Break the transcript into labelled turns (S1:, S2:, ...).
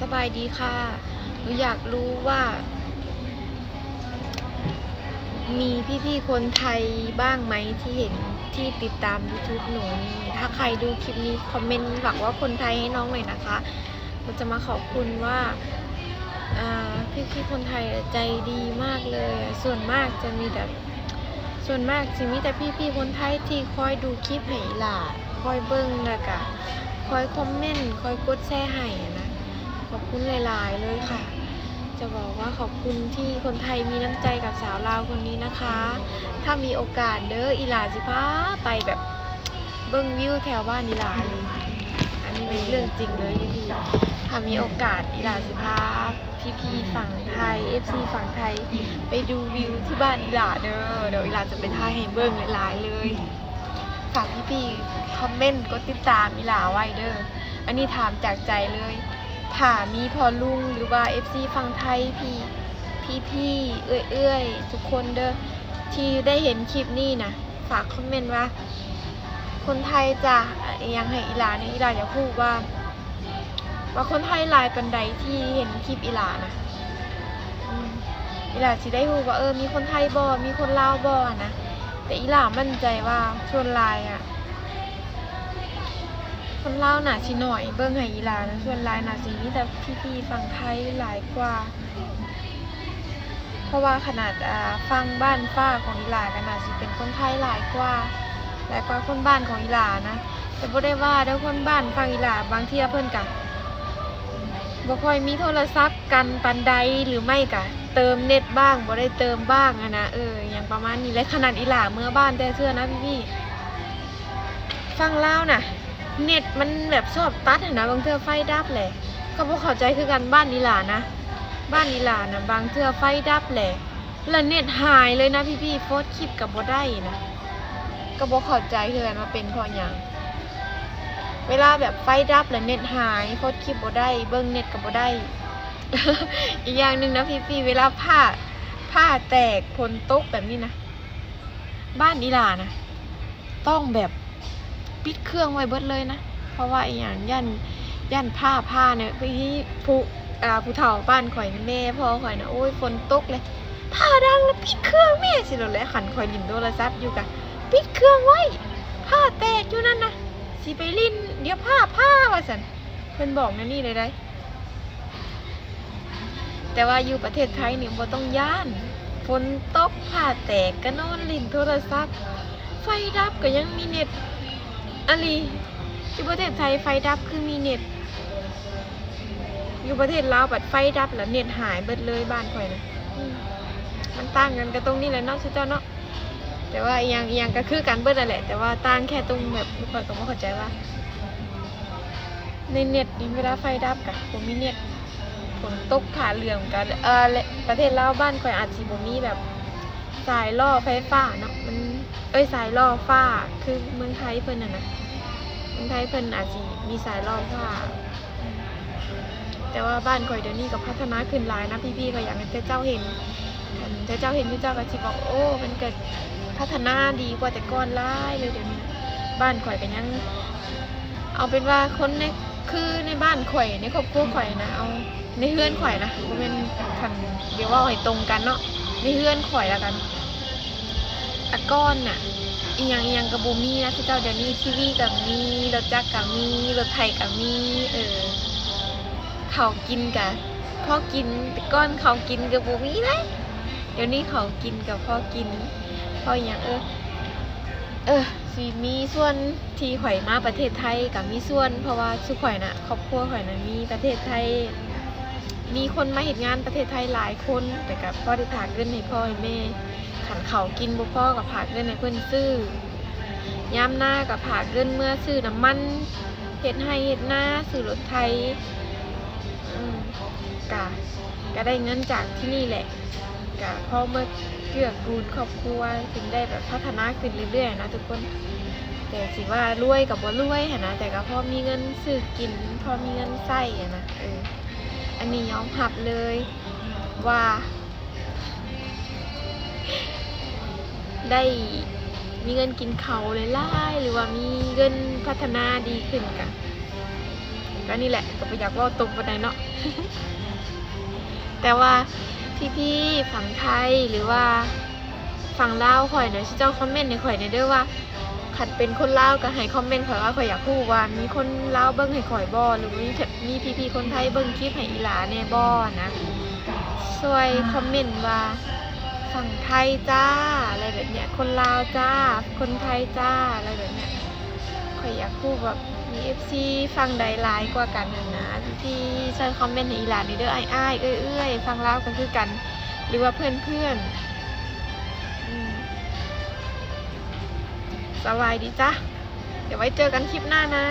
S1: สบายดีค่ะหนูอยากรู้ว่ามีพี่ๆคนไทยบ้างไหมที่เห็นที่ติดตาม YouTube หนูนี่ถ้าใครดูคลิปนี้คอมเมนต์หวังว่าคนไทยให้น้องหน่อยนะคะเราจะมาขอบคุณว่าพี่ๆคนไทยใจดีมากเลยส่วนมากจะมีแต่พี่ๆคนไทยที่คอยดูคลิปให้ล่ะคอยเบิ้งแล้วก็คอยคอมเมนต์คอยกดแชร์ให้นะขอบคุณหลายๆเลยค่ะจะบอกว่าขอบคุณที่คนไทยมีน้ำใจกับสาวลาวคนนี้นะคะถ้ามีโอกาสเด้ออีหลาสิพาไปแบบเบิ้งวิวแถวบ้านอีหลาเลยอันนี้เป็นเรื่องจริงเลยพี่ๆถ้ามีโอกาสอีหลาสิพาพี่ฝั่งไทย FC ฝั่งไทยไปดูวิวที่บ้านอีหลาเด้อเดี๋ยวอีหลาจะไปถ่ายให้เบิ้งหลายๆเลยฝากพี่คอมเมนต์กดติดตามอีหลาไว้เด้ออันนี้ถามจากใจเลยถ้ามีพอลุงหรือว่า FC ฝั่งไทยพี่เอื้อยทุกคนเด้อที่ได้เห็นคลิปนี้นะฝากคอมเมนต์ว่าคนไทยจะยังให้อีหลาเนี่ยอีหลาอยากพูดว่าคนไทยหลายปันใดที่เห็นคลิปอีหลานะอีหลาสิได้พูดว่ามีคนไทยบ่มีคนลาวบ่นะแต่อีหลามั่นใจว่าชวนลายคนลาวน่ะสิหน่อยเบิ่งให้อีหลานะส่วนลายน่ะสิมีแต่พี่ฝั่งไทยหลายกว่าเพราะว่าขนาดฟังบ้านฝ้าของอีหลากันน่ะสิเป็นคนไทยหลายกว่าคนบ้านของอีหลานะแต่บ่ได้ว่าเด้อคนบ้านฟังอีหลาบางเที่ยเพิ่นก็บ่ค่อยมีโทรศัพท์กันปานใดหรือไม่ก็เติมเน็ตบ้างบ่ได้เติมบ้างนะอย่างประมาณนี้และขนาดอีหลาเมื่อบ้านแต่เชื่อนะพี่ฟังลาวน่ะเน็ตมันแบบชอบตัดนะบางเทื่อไฟดับแหละก็บ่เข้าใจคือกันบ้านอีหลานะบ้านอีหลานะบางเทื่อไฟดับแหละแล้วเน็ตหายเลยนะพี่โพสต์คลิปกับบ่ได้นะก็บ่เข้าใจคือกันว่าเป็นเพราะหยังเวลาแบบไฟดับแล้วเน็ตหายโพสต์คลิปบ่ได้เบิ่งเน็ตก็บ่ได้ อีกอย่างนึงนะพี่เวลาผ้าแตกฝนตกแบบนี้นะบ้านอีหลานะต้องแบบปิดเครื่องไว้เบิดเลยนะเพราะว่าอย่างย่านผ้าเนี่ยพี่ผู้เฒ่าบ้านข่อยแม่พ่อข่อยนะโอ้ยฝนตกเลยผ้าดังแล้วปิดเครื่องแม่สิเราเลยหันข่อยลิ้นโทรศัพท์อยู่กะปิดเครื่องไว้ผ้าแตกอยู่นั่นนะสิไปลิ้นเดี๋ยวผ้าว่าสันเพิ่นบอกนะนี่เลยได้แต่ว่าอยู่ประเทศไทยนี่บ่ต้องย่านฝนตกผ้าแตกก็นอนลิ้นโทรศัพท์ไฟดับก็ยังมีเน็ตอะไรอยู่ประเทศไทยไฟดับคือมีเน็ตอยู่ประเทศลาวบัดไฟดับแล้วเน็ตหายเบิดเลยบ้านข่อยนะมันต่างกันก็ตรงนี้แหละเนาะเจ้าเนาะแต่ว่าอย่างก็คือกันเบิดนั่นแหละแต่ว่าต่างแค่ตรงแบบข่อยก็บ่เข้าใจว่าในเน็ตนี่เวลาไฟดับกะบ่มีเน็ตฝนตกผ่าเหลื่อมกันประเทศลาวบ้านข่อยอาจสิบ่มีแบบสายล่อไฟฟ้าเนาะมันสายล่อฟ้าคือเมืองไทยเพิ่นน่ะนะเมืองไทยเพิ่นอาจสิมีสายล่อฟ้าแต่ว่าบ้านข่อยเดี๋ยวนี้ก็พัฒนาขึ้นหลายนะพี่ก็อยากให้เจ้าเห็นเจ้าเห็นเจ้าก็สิบอกโอ้มันเกิดพัฒนาดีกว่าแต่ก่อนหลายเลยเดี๋ยวนี้บ้านข่อยก็ยังเอาเป็นว่าคนในบ้านข่อยในครอบครัวข่อยนะเอาในเฮือนข่อยนะบ่แม่นคันเดี๋ยวว่าให้ตรงกันเนาะในเฮือนข่อยละกันแต่ก่อนน่ะอีหยังก็บ่มีนะเจ้าเดี๋ยวนี้ทีวีก็มีรถจักรก็มีรถไถก็มีเขากินกะพ่อกินแต่ก้อนเขากินกับบุมีเลยเดี๋ยวนี้เขากินกับพ่อกินพ่ออย่างสิมีส่วนที่ข่อยมาประเทศไทยกับมีส่วนเพราะว่าสุข่อยนะครอบครัวข่อยนะมีประเทศไทยมีคนมาเฮ็ดงานประเทศไทยหลายคนแต่กับพ่อได้ฝากเงินให้พ่อให้แม่ขันเขากินบ่พ่อกับฝากเงินให้เพิ่นซื้อยามหน้ากับฝากเงินเมื่อซื้อน้ำมันเฮ็ดให้เฮ็ดหน้าซื้อรถไทยก็ได้เงินจากที่นี่แหละก็พอเมื่อเกื้อกูลครอบครัวถึงได้แบบพัฒนาขึ้นเรื่อยๆนะทุกคนแต่สิว่ารวยกับบ่รวยนะแต่ก็พอมีเงินซื้อกินพอมีเงินใช้นะอันนี้ยอมรับเลยว่าได้มีเงินกินเขาเลยล่หรือว่ามีเงินพัฒนาดีขึ้นกัน ก็นี่แหละก็ไปอยากเว่าตรงปานใดเนาะ แต่ว่าพี่ๆฝั่งไทยหรือว่าฝั่งลาวข่อยเนี่ยเจ้าคอมเมนต์ในข่อยเนี่ยเด้อว่าขัดเป็นคนลาวก็ให้คอมเมนต์ข่อยว่าข่อยอยากรู้ว่ามีคนลาวเบิ่งให้ข่อยบ่หรือมีพี่ๆคนไทยเบิ่งคลิปให้อีหลาแน่บ่นะช่วยคอมเมนต์ว่าฝั่งไทยจ้าอะไรแบบเนี้ยคนลาวจ้าคนไทยจ้าอะไรแบบเนี้ยข่อยอยากรู้แบบมี FC ฝั่งใดหลายกว่ากันนะพี่ๆช่วยคอมเมนต์ให้อีหลาหน่อยเด้ออ้ายๆเอ้ยๆฝั่งลาวก็คือกันหรือว่าเพื่อนๆสบายดีจ้ะเดี๋ยวไว้เจอกันคลิปหน้านะ